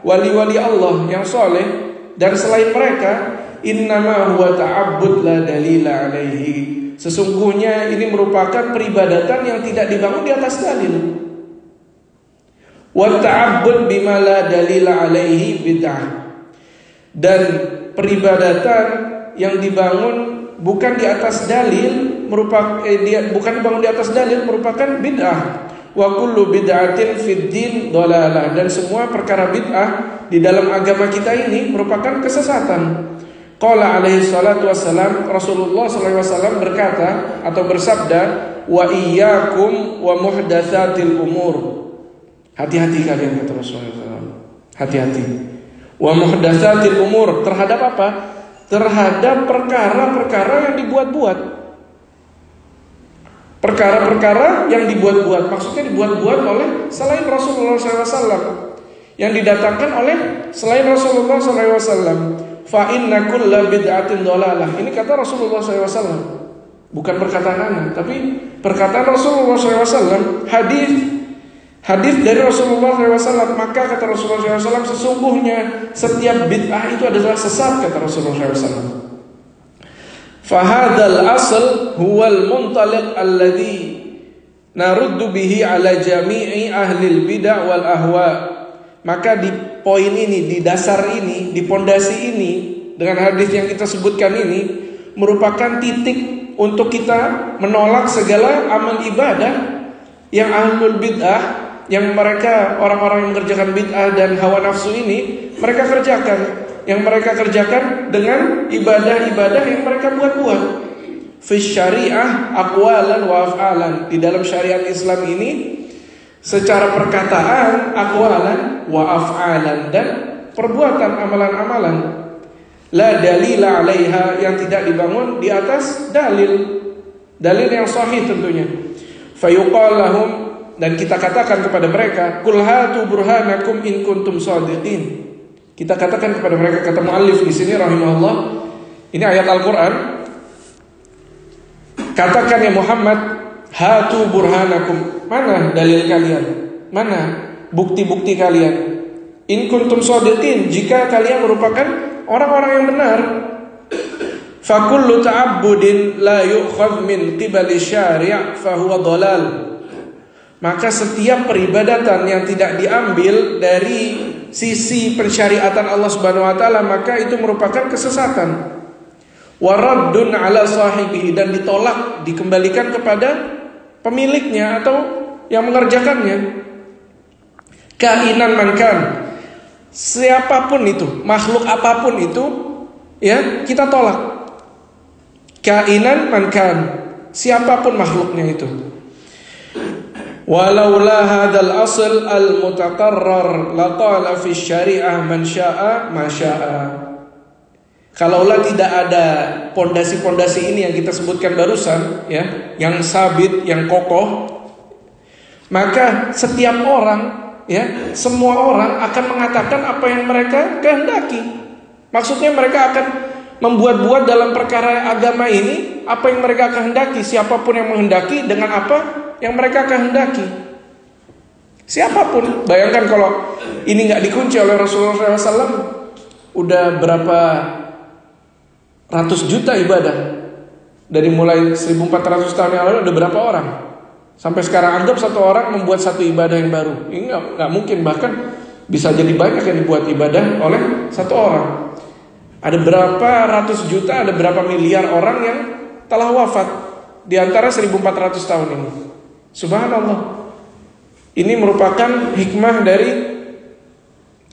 Speaker 1: wali-wali Allah yang soleh, dan selain mereka, innama huwa ta'abbud la dalila alaihi. Sesungguhnya ini merupakan peribadatan yang tidak dibangun di atas dalil. Wa ta'abbud bima la dalila alaihi bid'ah. Dan peribadatan yang dibangun bukan di atas dalil bukan dibangun di atas dalil merupakan bid'ah. wa kullu bid'atin fid din dhalalah, dan semua perkara bid'ah di dalam agama kita ini merupakan kesesatan. Qala alaihi salatu wassalam, Rasulullah sallallahu alaihi wasallam berkata atau bersabda, wa iyyakum wa muhdatsatil umur. Hati-hati kalian, kata Rasulullah SAW. Hati-hati. Wa muhdatsatil umur, terhadap apa? Terhadap perkara-perkara yang dibuat-buat. Perkara-perkara yang dibuat-buat, maksudnya dibuat-buat oleh selain Rasulullah SAW, yang didatangkan oleh selain Rasulullah SAW. Fa inna kulla bid'atin dhalalah. Ini kata Rasulullah SAW, bukan perkataan ana, tapi perkataan Rasulullah SAW. Hadis dari Rasulullah SAW. Maka kata Rasulullah SAW, sesungguhnya setiap bid'ah itu adalah sesat, kata Rasulullah SAW. Fahadal asl huwal muntaliq alladhi naruddu bihi ala jami'i ahlil bid'ah wal ahwa. Maka di poin ini, di dasar ini, di pondasi ini, dengan hadis yang kita sebutkan ini, merupakan titik untuk kita menolak segala amal ibadah yang ahlul bid'ah, yang mereka orang-orang yang mengerjakan bid'ah dan hawa nafsu ini mereka kerjakan. Yang mereka kerjakan dengan ibadah-ibadah yang mereka buat-buat. Fi syariah aqwalan wa af'alan. Di dalam syariat Islam ini, secara perkataan aqwalan wa af'alan, dan perbuatan amalan-amalan. La dalila 'alaiha, yang tidak dibangun di atas dalil yang sahih tentunya. Fayuqal lahum, dan kita katakan kepada mereka, qul hatu burhanakum in kuntum shadiqin. Kita katakan kepada mereka, kata muallif di sini rahimahullah, ini ayat Al-Qur'an. Katakan ya Muhammad, hatu burhanakum, mana dalil kalian? Mana bukti-bukti kalian? In kuntum shadiqin, jika kalian merupakan orang-orang yang benar. Fa kullu ta'abbudin la yu'khadh min qibali syari' fa huwa dhalal. Maka setiap peribadatan yang tidak diambil dari sisi pensyariatan Allah Subhanahu wa taala, maka itu merupakan kesesatan. Wa raddun 'ala sahibihi, dan ditolak, dikembalikan kepada pemiliknya atau yang mengerjakannya. Kainan mankan, siapapun itu, makhluk apapun itu, ya, kita tolak. Kainan mankan, siapapun makhluknya itu. Walaula hadzal asl al-mutaqarrar laqala fi syariah man syaa ma syaa. Kalaulah tidak ada pondasi-pondasi ini yang kita sebutkan barusan, ya, yang sabit, yang kokoh, maka setiap orang, ya, semua orang akan mengatakan apa yang mereka kehendaki. Maksudnya mereka akan membuat-buat dalam perkara agama ini apa yang mereka kehendaki, siapapun yang menghendaki dengan apa yang mereka kehendaki. Siapapun. Bayangkan kalau ini gak dikunci oleh Rasulullah SAW, udah berapa ratus juta ibadah. Dari mulai 1400 tahun yang lalu ada berapa orang? Sampai sekarang anggap satu orang membuat satu ibadah yang baru. Ini gak mungkin, bahkan bisa jadi banyak yang dibuat ibadah oleh satu orang. Ada berapa ratus juta, ada berapa miliar orang yang telah wafat di antara 1400 tahun ini. Subhanallah. Ini merupakan hikmah dari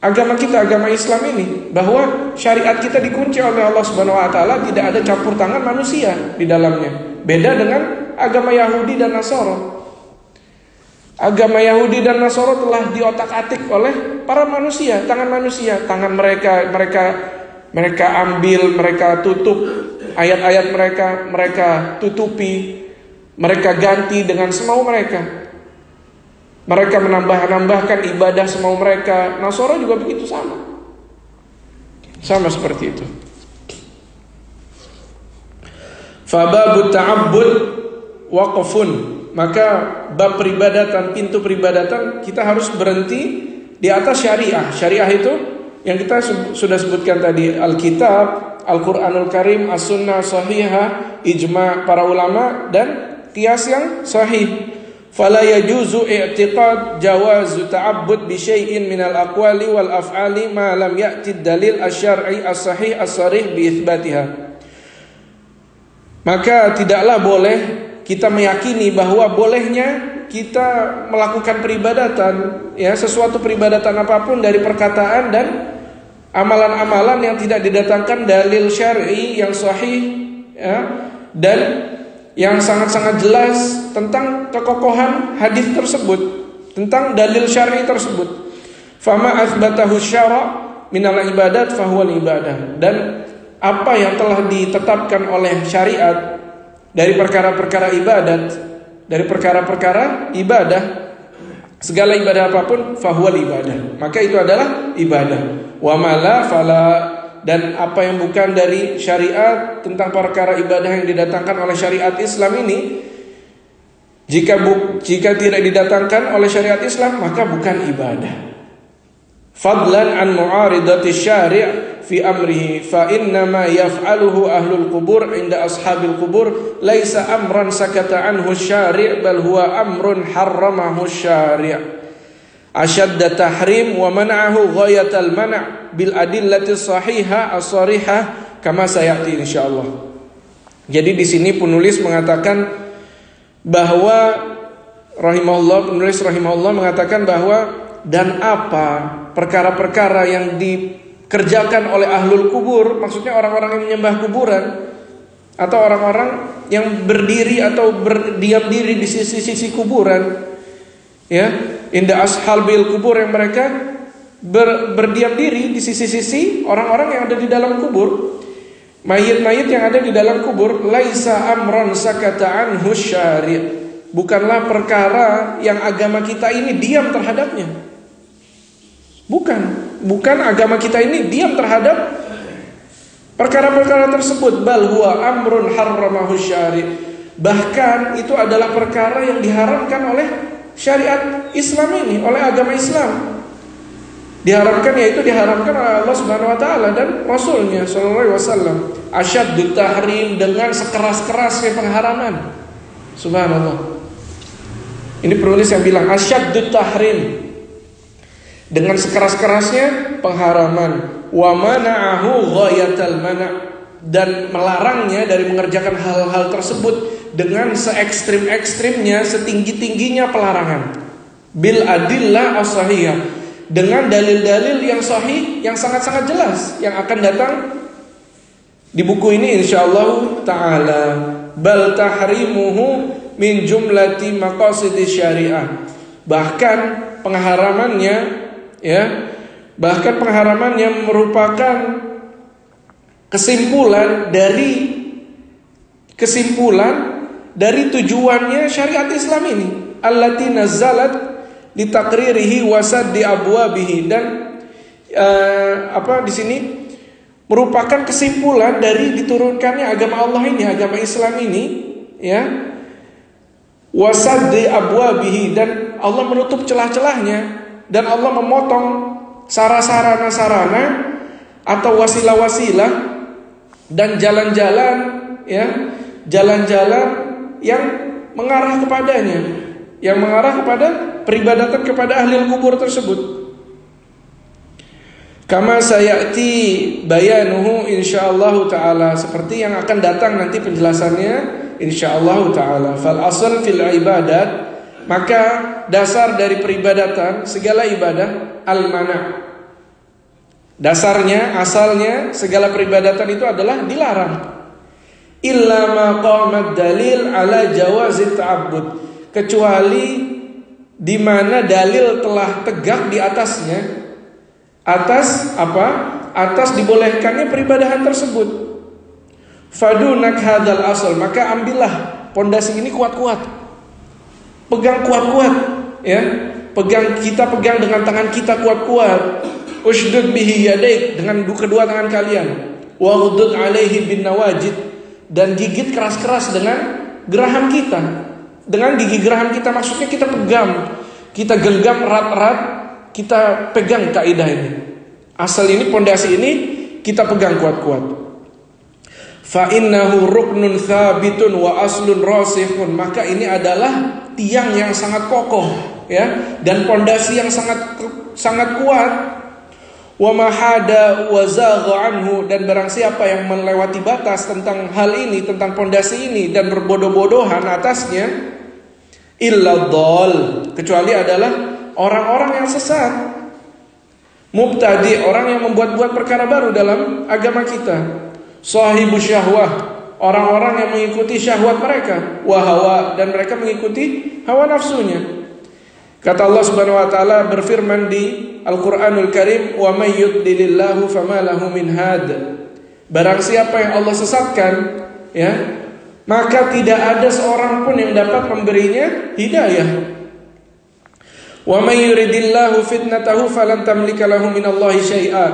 Speaker 1: agama kita, agama Islam ini, bahwa syariat kita dikunci oleh Allah Subhanahu wa taala, tidak ada campur tangan manusia di dalamnya. Beda dengan agama Yahudi dan Nasara. Agama Yahudi dan Nasara telah diotak-atik oleh para manusia, tangan mereka ambil, mereka tutup ayat-ayat mereka tutupi, mereka ganti dengan semau mereka. Mereka menambahkan ibadah semau mereka. Nasara juga begitu, sama seperti itu. Fababut ta'abbud waqfun, maka bab peribadatan, pintu peribadatan kita harus berhenti di atas syariah. Syariah itu yang kita sudah sebutkan tadi, Alkitab, Al-Quranul Karim, As-Sunnah Sahihah, ijma' para ulama, dan qiyas yang sahih. Fala yajuzu i'tiqad jawazu ta'abbud bi syai'in minal aqwali wal af'ali ma lam ya'ti dalil asy-syar'i as-sahih as-sarih bi itsbatiha. Maka tidaklah boleh kita meyakini bahwa bolehnya kita melakukan peribadatan, ya, sesuatu peribadatan apapun dari perkataan dan amalan-amalan yang tidak didatangkan dalil syar'i yang sahih, ya, dan yang sangat-sangat jelas tentang kekokohan hadis tersebut, tentang dalil syar'i tersebut. Fama athbatahu syara' minal ibadat fahuwal ibadah. Dan apa yang telah ditetapkan oleh syariat dari perkara-perkara ibadat, dari perkara-perkara ibadah, segala ibadah apapun fahuwal ibadah, maka itu adalah ibadah. Wa mala fala, dan apa yang bukan dari syariat tentang perkara ibadah yang didatangkan oleh syariat Islam ini, jika tidak didatangkan oleh syariat Islam, maka bukan ibadah. Fadlan an mu'aridati syari' fi amrihi fa innama yaf'aluhu ahlul qubur inda ashabil qubur laisa amran sakata anhu syari' bal huwa amrun harramahu syari' ashadda tahrim wa man'ahu ghayatal man' bil adillati sahihah as-sarihah kama sayati insyaallah. Jadi di sini penulis mengatakan bahwa penulis rahimahullah mengatakan bahwa dan apa perkara-perkara yang dikerjakan oleh ahlul kubur, maksudnya orang-orang yang menyembah kuburan atau orang-orang yang berdiri atau berdiam diri di sisi-sisi kuburan, ya, inda ashabil kubur, yang mereka berdiam diri di sisi-sisi orang-orang yang ada di dalam kubur, mayit-mayit yang ada di dalam kubur, laisa amran sakata anhu syari', bukanlah perkara yang agama kita ini diam terhadapnya. Bukan agama kita ini diam terhadap perkara-perkara tersebut. Bal huwa amrun harramahu syari', bahkan itu adalah perkara yang diharamkan oleh syariat Islam ini, oleh agama Islam. Diharamkan, yaitu diharamkan oleh Allah Subhanahu wa taala dan Rasulnya sallallahu alaihi wasallam. Asyaddut tahrim, dengan sekeras-kerasnya pengharaman. Subhanallah. Ini penulis yang bilang asyaddut tahrim, dengan sekeras-kerasnya pengharaman. Wa mana'ahu ghayatal mana', dan melarangnya dari mengerjakan hal-hal tersebut dengan se-ekstrim-ekstrimnya, setinggi-tingginya pelarangan. Bil adillah as-sahihah, dengan dalil-dalil yang sahih, yang sangat-sangat jelas, yang akan datang di buku ini insyaallah ta'ala. Bal tahrimuhu min jumlati maqasidis syariah, bahkan pengharamannya, ya, bahkan pengharamannya merupakan kesimpulan dari tujuannya syariat Islam ini, allati nazzalat li taqririhi wa saddi abwabihi, dan di sini merupakan kesimpulan dari diturunkannya agama Allah ini, agama Islam ini, ya, wa saddi abwabihi, dan Allah menutup celah-celahnya, dan Allah memotong sarana-sarana atau wasilah-wasilah dan jalan-jalan, ya, jalan-jalan yang mengarah kepadanya, yang mengarah kepada peribadatan kepada ahli kubur tersebut. Kama sayati bayanuhu insyaallah taala, seperti yang akan datang nanti penjelasannya insyaallah taala. Fal asal fil ibadat, maka dasar dari peribadatan, segala ibadah, al-mana'. Dasarnya, asalnya segala peribadatan itu adalah dilarang. Illa ma qamat dalil ala jawazit ta'abbud, kecuali di mana dalil telah tegak di atasnya, atas apa? Atas dibolehkannya peribadahan tersebut. Fadunak hadal asal, maka ambillah pondasi ini kuat-kuat. Pegang kuat-kuat, ya. Kita pegang dengan tangan kita kuat-kuat. Ushdud bihi yadaik, dengan kedua tangan kalian. Waghdud alaihi bin nawajid, dan gigit keras-keras dengan geraham kita. Dengan gigi geraham kita, maksudnya kita pegang, kita genggam erat-erat, kita pegang kaidah ini. Asal ini, pondasi ini kita pegang kuat-kuat. Fa innahu ruknun thabitun wa aslun rasihun, maka ini adalah tiang yang sangat kokoh, ya, dan pondasi yang sangat kuat. Wa mahada wa zagha anhu, dan barang siapa yang melewati batas tentang hal ini, tentang pondasi ini, dan berbodoh-bodohan atasnya, illa dhal, kecuali adalah orang-orang yang sesat. Mubtadi, orang yang membuat-buat perkara baru dalam agama kita. Sahibu syahwah, orang-orang yang mengikuti syahwat mereka. Wa hawa, dan mereka mengikuti hawa nafsunya. Kata Allah Subhanahu wa taala berfirman di Al-Qur'anul Karim, "Wa may yudlilillahu fama lahu min had." Barang siapa yang Allah sesatkan, ya, maka tidak ada seorang pun yang dapat memberinya hidayah. Wa may yuridillahu fitnatahu falan tamlika lahu minallahi syai'a.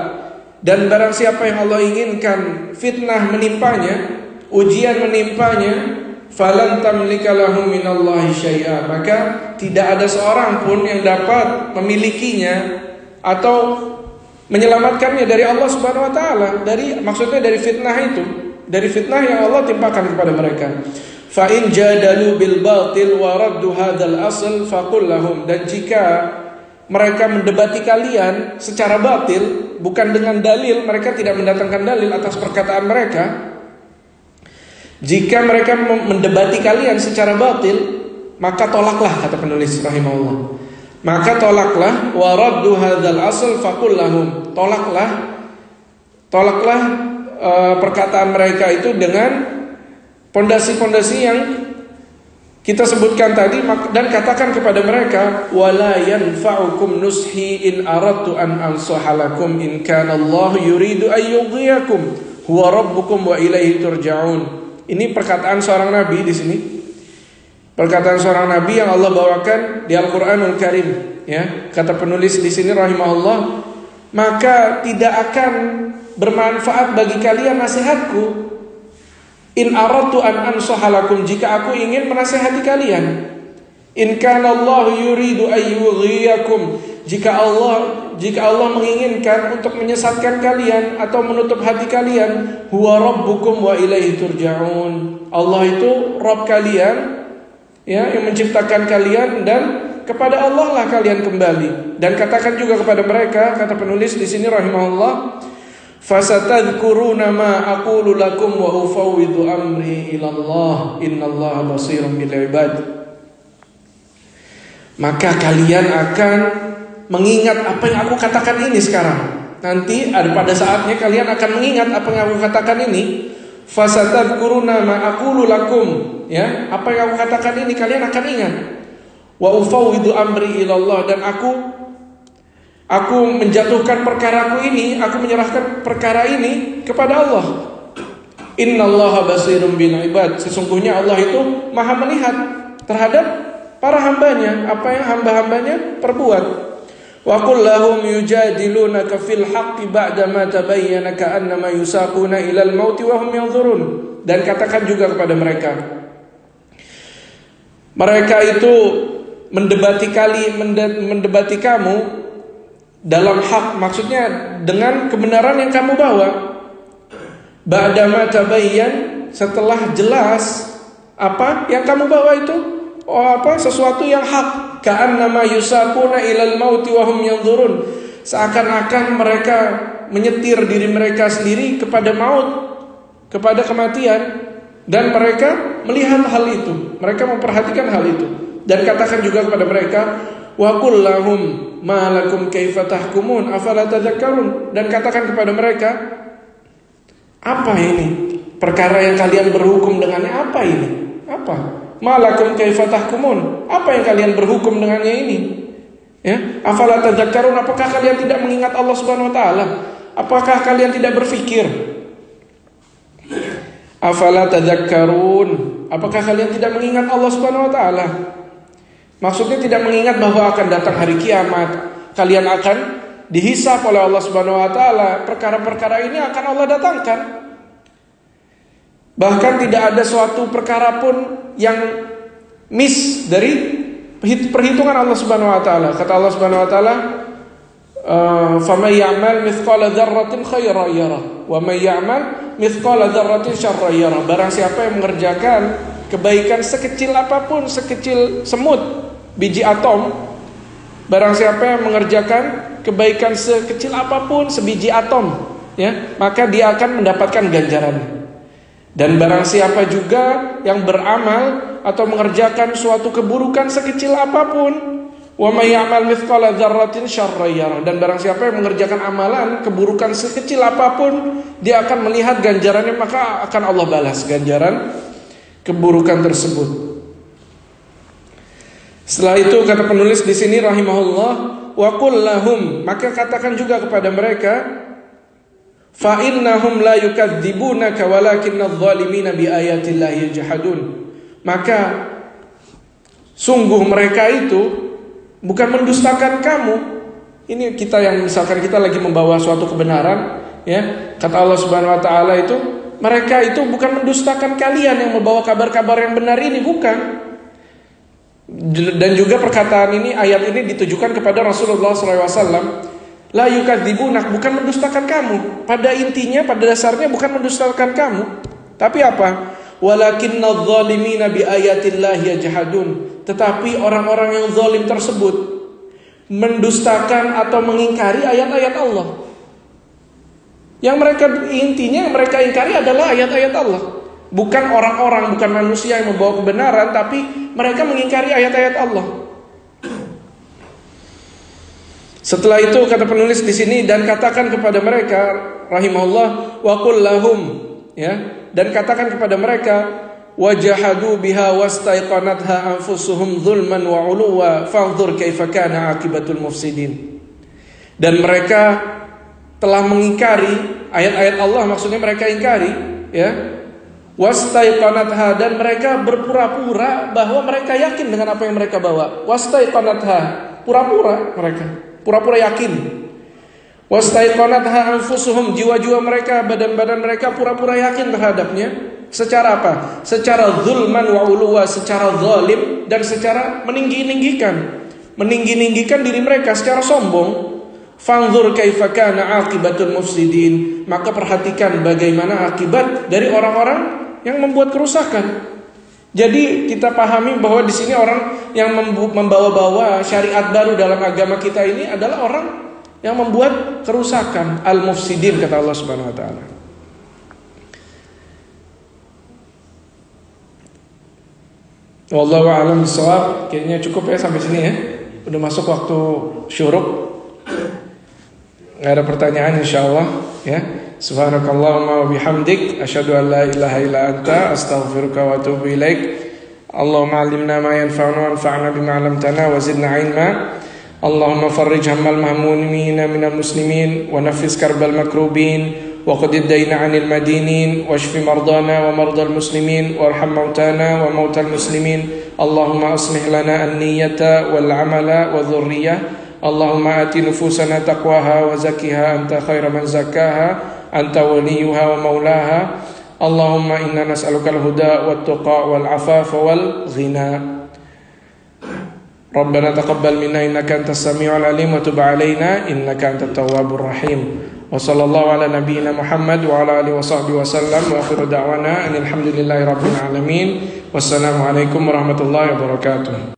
Speaker 1: Dan barang siapa yang Allah inginkan fitnah menimpanya, ujian menimpanya, falan tamlika lahu minallahi syai'a, maka tidak ada seorang pun yang dapat memilikinya atau menyelamatkannya dari Allah Subhanahu wa taala, maksudnya dari fitnah itu, dari fitnah yang Allah timpakan kepada mereka. Fa in jadalu bil batil wa raddu hadzal asl faqul lahum, dan jika mereka mendebati kalian secara batil, bukan dengan dalil, mereka tidak mendatangkan dalil atas perkataan mereka. Jika mereka mendebati kalian secara batil, maka tolaklah, kata penulis rahimahullah. Maka tolaklah, wa raddu hadzal asl faqul lahum. Tolaklah perkataan mereka itu dengan pondasi-pondasi yang kita sebutkan tadi, dan katakan kepada mereka, wala yanfa'ukum nushi in aradtu an ansahalakum in kana Allah yuridu an yughyikum huwa rabbukum wa ilaihi turja'un. Ini perkataan seorang nabi di sini. Perkataan seorang nabi yang Allah bawakan di Al-Qur'anul Karim, ya. Kata penulis di sini rahimahullah, maka tidak akan bermanfaat bagi kalian nasihatku in aradtu an ansahalakum, jika aku ingin menasihati kalian. In kana Allah yuridu an yughyikum, jika Allah menginginkan untuk menyesatkan kalian atau menutup hati kalian, huwa rabbukum wa ilaihi turja'un. Allah itu Rabb kalian, ya, yang menciptakan kalian, dan kepada Allah lah kalian kembali. Dan katakan juga kepada mereka, kata penulis di sini rahimahullah, fasatadhkuruna ma aqulu lakum wa ufawwidu amri ilallah innallaha basirun bil ibad. Maka kalian akan mengingat apa yang aku katakan ini sekarang. Nanti pada saatnya kalian akan mengingat apa yang aku katakan ini. Fasatadhkuruna ma aqulu lakum, ya, apa yang aku katakan ini kalian akan ingat. Wa ufawwidu amri ilallah, dan aku menjatuhkan perkaraku ini, aku menyerahkan perkara ini kepada Allah. Innallaha basirun bil ibad, sesungguhnya Allah itu maha melihat terhadap para hambanya, apa yang hamba-hambanya perbuat. Wa qul lahum yujadilunaka fil haqqi ba'da ma tabayyana ka'annama yusaquna ilal mauti wa hum yanzurun. Dan katakan juga kepada mereka, mereka itu mendebati kamu dalam hak, maksudnya dengan kebenaran yang kamu bawa. Ba'da ma tabayyan, setelah jelas apa yang kamu bawa itu, sesuatu yang hak. Ka'annama yusaquna ilal mauti wa hum yanzurun, seakan-akan mereka menyetir diri mereka sendiri kepada maut, kepada kematian, dan mereka melihat hal itu, mereka memperhatikan hal itu. Dan katakan juga kepada mereka, wa qul lahum ma lakum kaifa tahkumun afala tadhakkarun, dan katakan kepada mereka, apa ini perkara yang kalian berhukum dengannya, apa ini? Apa? Ma lakum kaifa tahkumun, apa yang kalian berhukum dengannya ini? Ya, afala tadhakkarun, apakah kalian tidak mengingat Allah Subhanahu wa taala? Apakah kalian tidak berfikir? Afala tadhakkarun, apakah kalian tidak mengingat Allah Subhanahu wa taala? Maksudnya tidak mengingat bahwa akan datang hari kiamat, kalian akan dihisab oleh Allah Subhanahu wa taala, perkara-perkara ini akan Allah datangkan. Bahkan tidak ada suatu perkara pun yang miss dari perhitungan Allah Subhanahu wa taala. Kata Allah Subhanahu wa taala, "Faman ya'mal mithqala dzarratin khairan yarah, wa man ya'mal mithqala dzarratin syarran yarah." Barang siapa yang mengerjakan kebaikan sekecil apapun, sekecil semut, biji atom, barang siapa yang mengerjakan kebaikan sekecil apapun, sebiji atom, ya, maka dia akan mendapatkan ganjarannya. Dan barang siapa juga yang beramal atau mengerjakan suatu keburukan sekecil apapun, wa may ya'mal mithqala dzarratin syarran yarah, dan barang siapa yang mengerjakan amalan keburukan sekecil apapun, dia akan melihat ganjarannya, maka akan Allah balas ganjaran keburukan tersebut. Setelah itu kata penulis di sini rahimahullah, wa qul lahum, maka katakan juga kepada mereka, fa innahum la yukadzibunaka walakinnadh dhalimina biayatillahi yajhadun, maka sungguh mereka itu bukan mendustakan kamu. Ini kita yang misalkan kita lagi membawa suatu kebenaran, ya, kata Allah Subhanahu wa taala itu, mereka itu bukan mendustakan kalian yang membawa kabar-kabar yang benar ini, bukan. Dan juga perkataan ini, ayat ini ditujukan kepada Rasulullah SAW. La yukadzibunak, bukan mendustakan kamu. Pada intinya, pada dasarnya bukan mendustakan kamu. Tapi apa? Walakinnadh dhalimina biayatillahi yajhadun. Tetapi orang-orang yang zalim tersebut mendustakan atau mengingkari ayat-ayat Allah. Yang mereka ingkari adalah ayat-ayat Allah. Bukan orang-orang, bukan manusia yang membawa kebenaran, tapi mereka mengingkari ayat-ayat Allah. Setelah itu kata penulis di sini, dan katakan kepada mereka rahimahullah, wa qul lahum, ya, dan katakan kepada mereka, wajahadu biha wastaiqanatha anfusuhum zulman wa uluwa fanzur kaifa kana akibatul mufsidin. Dan mereka telah mengingkari ayat-ayat Allah, maksudnya mereka ingkari, ya, wastaiqanatha, dan mereka berpura-pura bahwa mereka yakin dengan apa yang mereka bawa. Wastaiqanatha, pura-pura mereka, pura-pura yakin. Wastaiqanatha anfusuhum, jiwa-jiwa mereka, badan-badan mereka pura-pura yakin terhadapnya. Secara apa? Secara zulman wa uluwa, secara zalim dan secara meninggi-ninggikan diri mereka secara sombong. Fanzur kaifa kana aqibatul mufsidin, maka perhatikan bagaimana akibat dari orang-orang yang membuat kerusakan. Jadi kita pahami bahwa di sini orang yang membawa-bawa syariat baru dalam agama kita ini adalah orang yang membuat kerusakan, al-mufsidin kata Allah Subhanahu wa taala. Wallahu a'lam bishawab. Kayaknya cukup ya sampai sini ya. Udah masuk waktu syuruk. Enggak ada pertanyaan insyaallah ya. Subhanakallahumma wa bihamdik asyhadu an la ilaha illa anta astaghfiruka wa atubu ilaik. Allahumma 'allimna ma yanfa'una wanfa'na bima 'allamtana wa zidna 'ilma. Allahumma farrij hammal mahmumin minal muslimin wa nafis karbal makrubin wa qadid dayna 'anil madinin washfi mardana wa mardal muslimin warham mautana wa mautal muslimin. Allahumma aslih lana an-niyyata wal 'amala wa dhurriyyah. Allahumma ati nufusana taqwaha wa zakkiha anta khairu man zakkaha anta waliyuha wa maulaha. Allahumma inna nas'aluka al-huda wat tuqa wal afafa wal ghina. Rabbana taqabbal minna innaka antas samiul alim wa tub alaina innaka antat tawwabur rahim. Wa sallallahu ala nabiyyina Muhammad wa ala alihi wa sahbihi wa sallam wa akhiru da'wana alhamdulillahi rabbil alamin. Wassalamu alaikum warahmatullahi wabarakatuh.